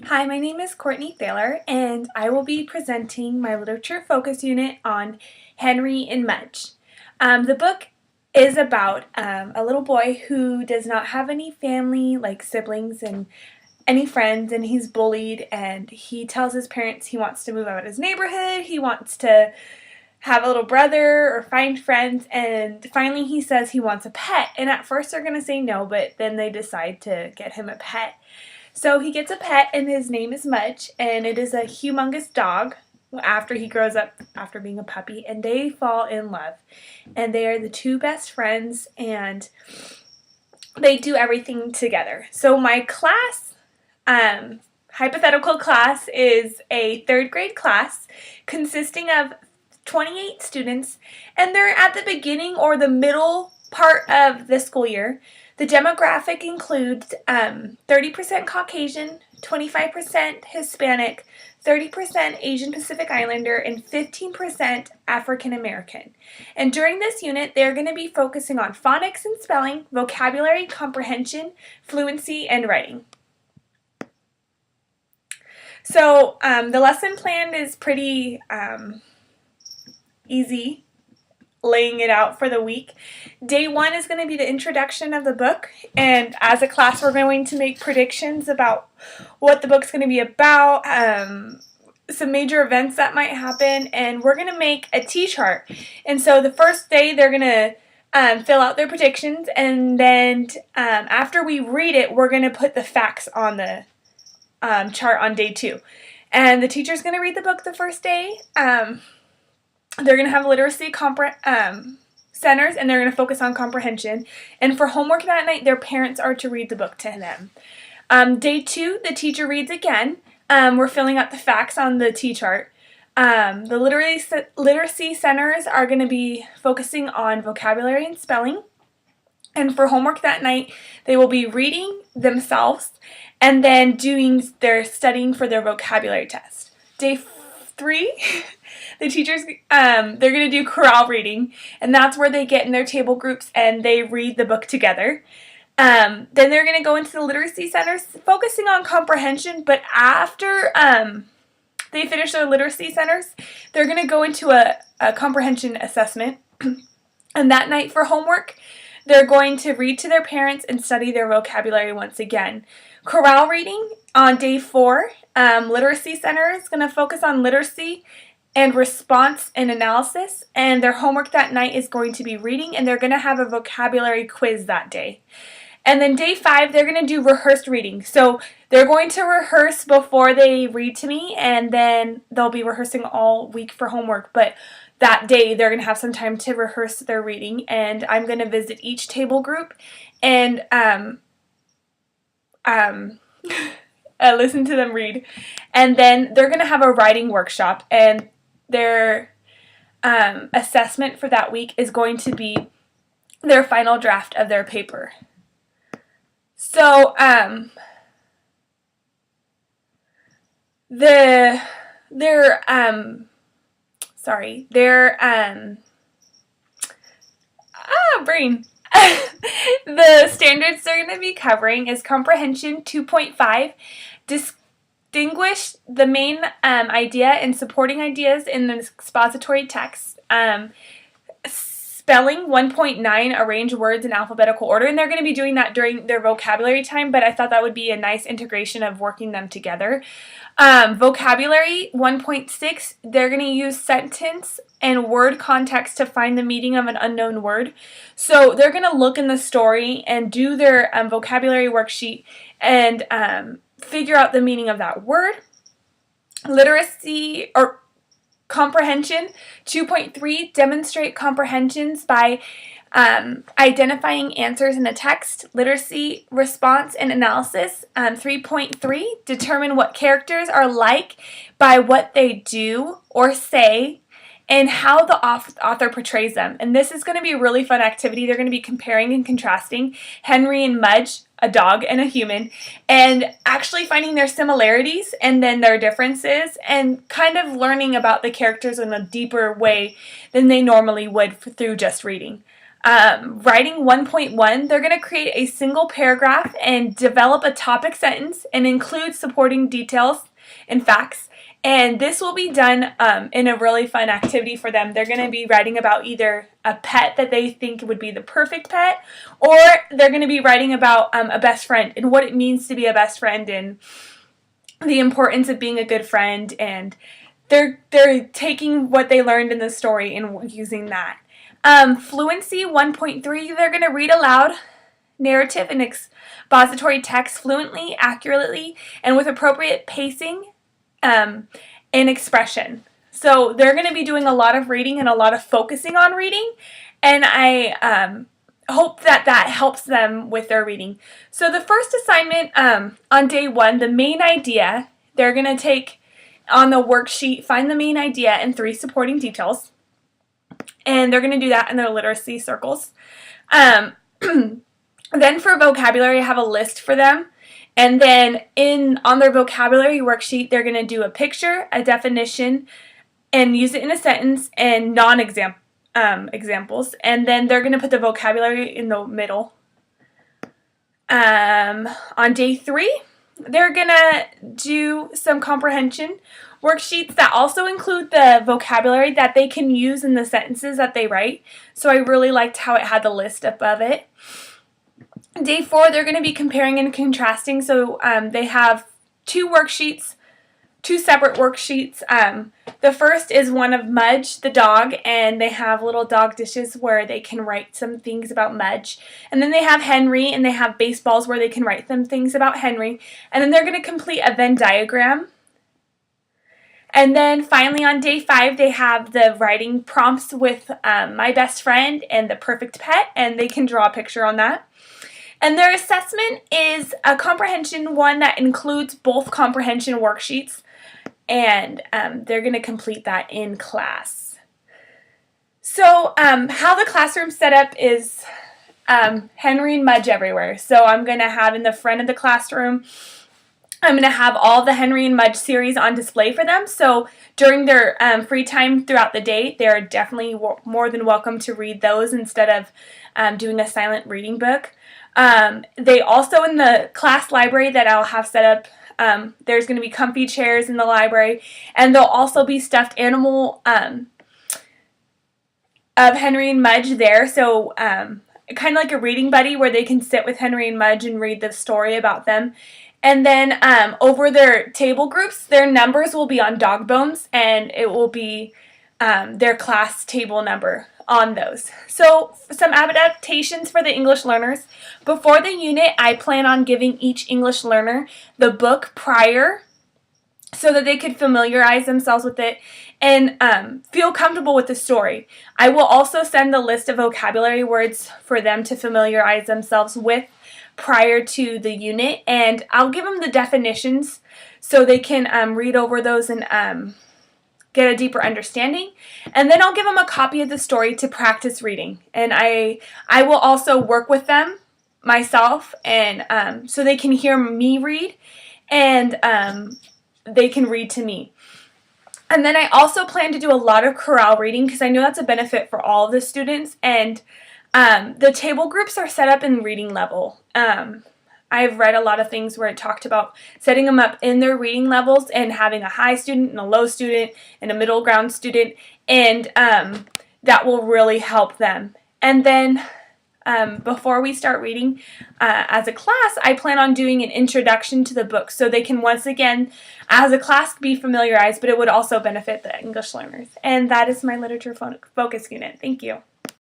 Hi, my name is Courtney Thaler, and I will be presenting my literature focus unit on Henry and Mudge. The book is about a little boy who does not have any family, like siblings and any friends, and he's bullied, and he tells his parents he wants to move out of his neighborhood, he wants to have a little brother or find friends, and finally he says he wants a pet. And at first they're going to say no, but then they decide to get him a pet. So he gets a pet, and his name is Mudge, and it is a humongous dog after he grows up after being a puppy, and they fall in love. And they are the two best friends, and they do everything together. So my class, hypothetical class, is a third grade class consisting of 28 students, and they're at the beginning or the middle part of the school year. The demographic includes 30% Caucasian, 25% Hispanic, 30% Asian Pacific Islander, and 15% African American. And during this unit, they're going to be focusing on phonics and spelling, vocabulary, comprehension, fluency, and writing. So the lesson plan is pretty easy, laying it out for the week. Day 1 is going to be the introduction of the book, and as a class we're going to make predictions about what the book's going to be about, some major events that might happen, and we're going to make a T-chart. And so the first day they're going to fill out their predictions, and then after we read it, we're going to put the facts on the chart on day 2. And the teacher's going to read the book the first day. They're going to have literacy centers, and they're going to focus on comprehension. And for homework that night, their parents are to read the book to them. Day 2, the teacher reads again. We're filling out the facts on the T-chart. The literacy centers are going to be focusing on vocabulary and spelling. And for homework that night, they will be reading themselves and then doing their studying for their vocabulary test. Day 3, the teachers, they're going to do chorale reading, and that's where they get in their table groups and they read the book together. Then they're going to go into the literacy centers, focusing on comprehension, but after they finish their literacy centers, they're going to go into a comprehension assessment. And that night for homework, they're going to read to their parents and study their vocabulary once again. Chorale reading on day 4. Literacy Center is going to focus on literacy and response and analysis, and their homework that night is going to be reading, and they're going to have a vocabulary quiz that day. And then day 5, they're going to do rehearsed reading. So they're going to rehearse before they read to me, and then they'll be rehearsing all week for homework. But that day, they're going to have some time to rehearse their reading, and I'm going to visit each table group and listen to them read. And then they're going to have a writing workshop, and their assessment for that week is going to be their final draft of their paper. So brain. The standards they're going to be covering is Comprehension 2.5, distinguish the main idea and supporting ideas in the expository text, spelling 1.9, arrange words in alphabetical order, and they're going to be doing that during their vocabulary time, but I thought that would be a nice integration of working them together. Vocabulary 1.6, they're going to use sentence and word context to find the meaning of an unknown word. So they're going to look in the story and do their vocabulary worksheet and figure out the meaning of that word. Literacy or Comprehension 2.3, demonstrate comprehensions by identifying answers in the text. Literacy, response, and analysis. 3.3, determine what characters are like by what they do or say and how the author portrays them. And this is going to be a really fun activity. They're going to be comparing and contrasting Henry and Mudge, a dog and a human, and actually finding their similarities and then their differences, and kind of learning about the characters in a deeper way than they normally would through just reading. Writing 1.1, they're going to create a single paragraph and develop a topic sentence and include supporting details and facts. And this will be done in a really fun activity for them. They're going to be writing about either a pet that they think would be the perfect pet, or they're going to be writing about a best friend and what it means to be a best friend and the importance of being a good friend. And they're taking what they learned in the story and using that. Fluency 1.3, they're going to read aloud narrative and expository text fluently, accurately, and with appropriate pacing and expression. So they're going to be doing a lot of reading and a lot of focusing on reading, and I hope that that helps them with their reading. So the first assignment on day 1, the main idea, they're going to take on the worksheet, find the main idea and 3 supporting details. And they're going to do that in their literacy circles. Then for vocabulary, I have a list for them. And then on their vocabulary worksheet, they're going to do a picture, a definition, and use it in a sentence and non-examples. And then they're going to put the vocabulary in the middle. On day 3, they're going to do some comprehension worksheets that also include the vocabulary that they can use in the sentences that they write. So I really liked how it had the list above it. Day 4, they're going to be comparing and contrasting. So they have 2 worksheets, 2 separate worksheets. The first is one of Mudge, the dog, and they have little dog dishes where they can write some things about Mudge. And then they have Henry, and they have baseballs where they can write some things about Henry. And then they're going to complete a Venn diagram. And then finally on day 5, they have the writing prompts with my best friend and the perfect pet, and they can draw a picture on that. And their assessment is a comprehension one that includes both comprehension worksheets, and they're going to complete that in class. So how the classroom's set up is Henry and Mudge everywhere. So I'm going to have in the front of the classroom, I'm going to have all the Henry and Mudge series on display for them. So during their free time throughout the day, they're definitely more than welcome to read those instead of doing a silent reading book. They also, in the class library that I'll have set up, there's going to be comfy chairs in the library, and there'll also be stuffed animal of Henry and Mudge there. So kind of like a reading buddy where they can sit with Henry and Mudge and read the story about them. And then over their table groups, their numbers will be on dog bones, and it will be their class table number on those. So some adaptations for the English learners. Before the unit, I plan on giving each English learner the book prior so that they could familiarize themselves with it and feel comfortable with the story. I will also send the list of vocabulary words for them to familiarize themselves with prior to the unit, and I'll give them the definitions so they can read over those and get a deeper understanding. And then I'll give them a copy of the story to practice reading, and I will also work with them myself, and so they can hear me read and they can read to me. And then I also plan to do a lot of chorale reading because I know that's a benefit for all of the students, and the table groups are set up in reading level. I've read a lot of things where it talked about setting them up in their reading levels and having a high student and a low student and a middle ground student, and that will really help them. And then before we start reading as a class, I plan on doing an introduction to the book so they can once again, as a class, be familiarized, but it would also benefit the English learners. And that is my literature focus unit. Thank you.